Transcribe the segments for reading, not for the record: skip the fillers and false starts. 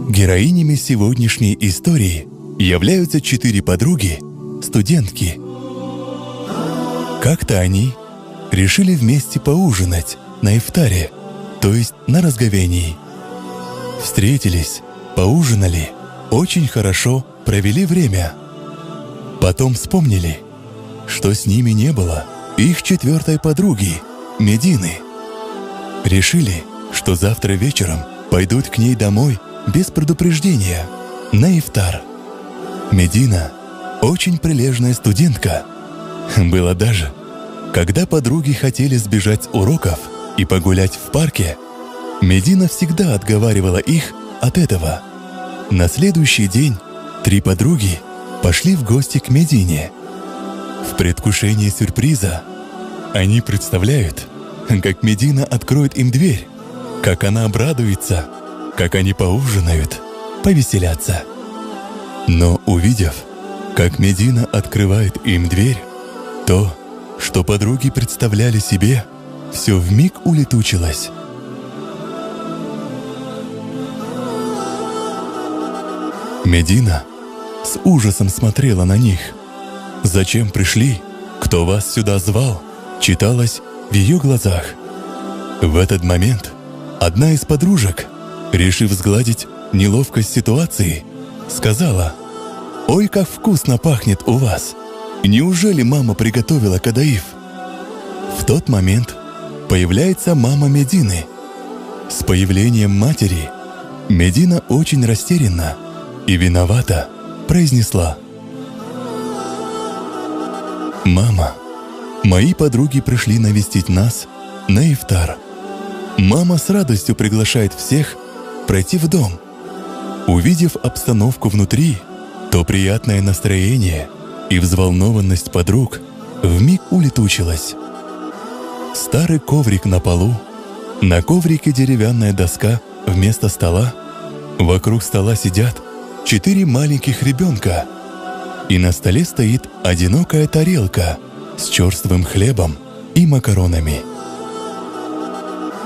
Героинями сегодняшней истории являются 4 подруги, студентки. Как-то они решили вместе поужинать на ифтаре, то есть на разговении. Встретились, поужинали, очень хорошо провели время. Потом вспомнили, что с ними не было их 4-й подруги, Медины. Решили, что завтра вечером пойдут к ней домой без предупреждения, на ифтар. Медина – очень прилежная студентка. Было даже, когда подруги хотели сбежать с уроков и погулять в парке, Медина всегда отговаривала их от этого. На следующий день 3 подруги пошли в гости к Медине. В предвкушении сюрприза они представляют, как Медина откроет им дверь, как она обрадуется, как они поужинают, повеселятся. Но увидев, как Медина открывает им дверь, то, что подруги представляли себе, все вмиг улетучилось. Медина с ужасом смотрела на них. «Зачем пришли? Кто вас сюда звал?» читалось в ее глазах. В этот момент одна из подружек, решив сгладить неловкость ситуации, сказала: «Ой, как вкусно пахнет у вас! Неужели мама приготовила кадаиф?» В тот момент появляется мама Медины. С появлением матери Медина очень растерянна и виновата произнесла: «Мама, мои подруги пришли навестить нас на ифтар. Мама с радостью приглашает всех пройти в дом. Увидев обстановку внутри, то приятное настроение и взволнованность подруг вмиг улетучилась. Старый коврик на полу, на коврике деревянная доска вместо стола, вокруг стола сидят 4 маленьких ребенка, и на столе стоит одинокая тарелка с черствым хлебом и макаронами.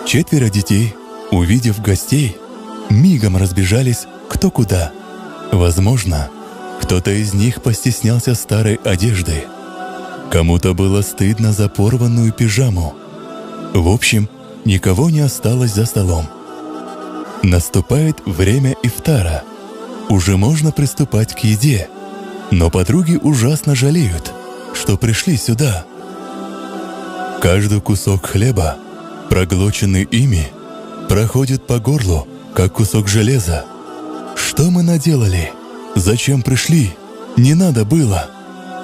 4 детей, увидев гостей, мигом разбежались кто куда. Возможно, кто-то из них постеснялся старой одежды. Кому-то было стыдно за порванную пижаму. В общем, никого не осталось за столом. Наступает время ифтара. Уже можно приступать к еде. Но подруги ужасно жалеют, что пришли сюда. Каждый кусок хлеба, проглоченный ими, проходит по горлу, как кусок железа. Что мы наделали? Зачем пришли? Не надо было.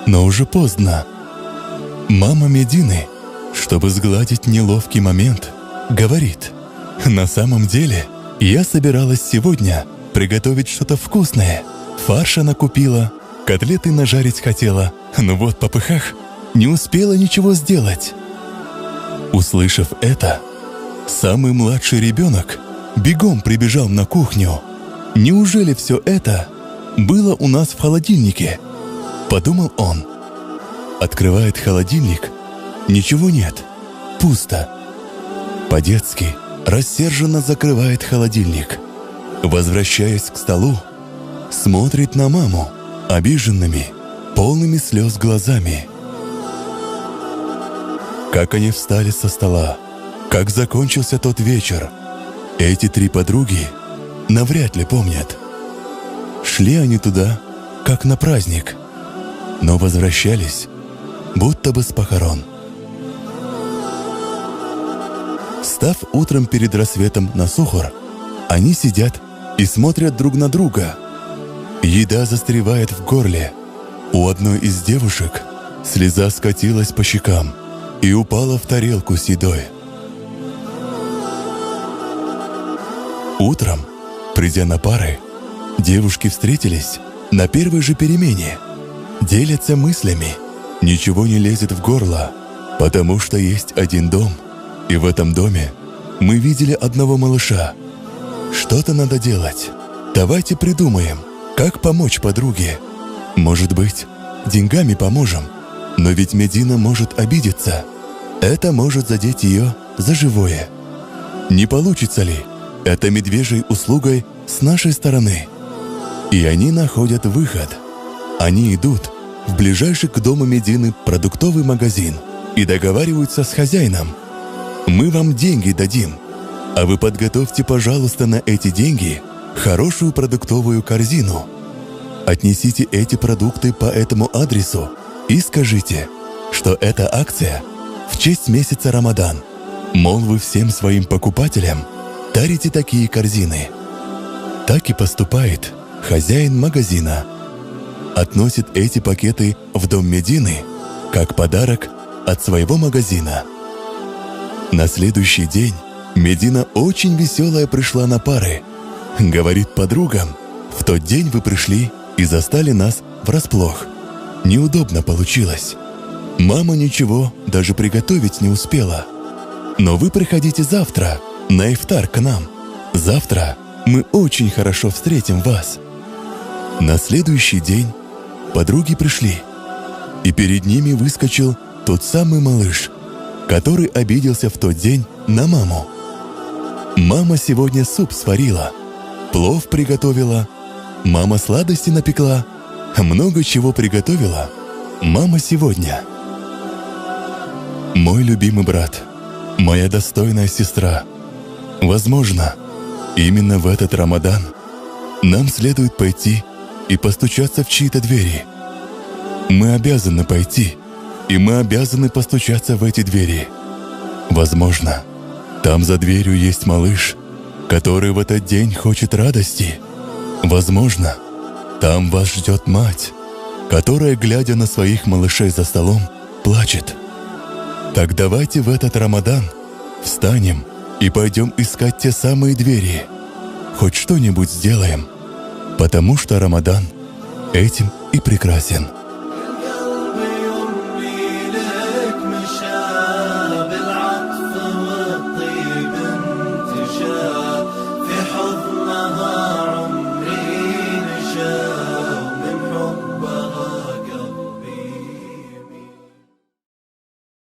Но уже поздно. Мама Медины, чтобы сгладить неловкий момент, говорит: «На самом деле, я собиралась сегодня приготовить что-то вкусное. Фарша накупила, котлеты нажарить хотела, но вот по пыхах не успела ничего сделать». Услышав это, самый младший ребенок бегом прибежал на кухню. «Неужели все это было у нас в холодильнике?» Подумал он. Открывает холодильник. Ничего нет. Пусто. По-детски рассерженно закрывает холодильник. Возвращаясь к столу, смотрит на маму обиженными, полными слез глазами. Как они встали со стола, как закончился тот вечер, эти 3 подруги навряд ли помнят. Шли они туда, как на праздник, но возвращались, будто бы с похорон. Став утром перед рассветом на сухор, они сидят и смотрят друг на друга. Еда застревает в горле. У одной из девушек слеза скатилась по щекам и упала в тарелку с едой. Утром, придя на пары, девушки встретились на первой же перемене. Делятся мыслями. Ничего не лезет в горло, потому что есть один дом, и в этом доме мы видели одного малыша. Что-то надо делать. Давайте придумаем, как помочь подруге. Может быть, деньгами поможем, но ведь Медина может обидеться. Это может задеть ее за живое. Не получится ли это медвежьей услугой с нашей стороны. И они находят выход. Они идут в ближайший к дому Медины продуктовый магазин и договариваются с хозяином. Мы вам деньги дадим, а вы подготовьте, пожалуйста, на эти деньги хорошую продуктовую корзину. Отнесите эти продукты по этому адресу и скажите, что это акция в честь месяца Рамадан. Мол, вы всем своим покупателям дарите такие корзины. Так и поступает хозяин магазина. Относит эти пакеты в дом Медины как подарок от своего магазина. На следующий день Медина очень веселая пришла на пары. Говорит подругам: в тот день вы пришли и застали нас врасплох. Неудобно получилось. Мама ничего даже приготовить не успела. Но вы приходите завтра на ифтар к нам. Завтра мы очень хорошо встретим вас. На следующий день подруги пришли, и перед ними выскочил тот самый малыш, который обиделся в тот день на маму. Мама сегодня суп сварила, плов приготовила, мама сладости напекла, много чего приготовила мама сегодня. Мой любимый брат, моя достойная сестра, возможно, именно в этот Рамадан нам следует пойти и постучаться в чьи-то двери. Мы обязаны пойти, и мы обязаны постучаться в эти двери. Возможно, там за дверью есть малыш, который в этот день хочет радости. Возможно, там вас ждет мать, которая, глядя на своих малышей за столом, плачет. Так давайте в этот Рамадан встанем и пойдем искать те самые двери. Хоть что-нибудь сделаем, потому что Рамадан этим и прекрасен.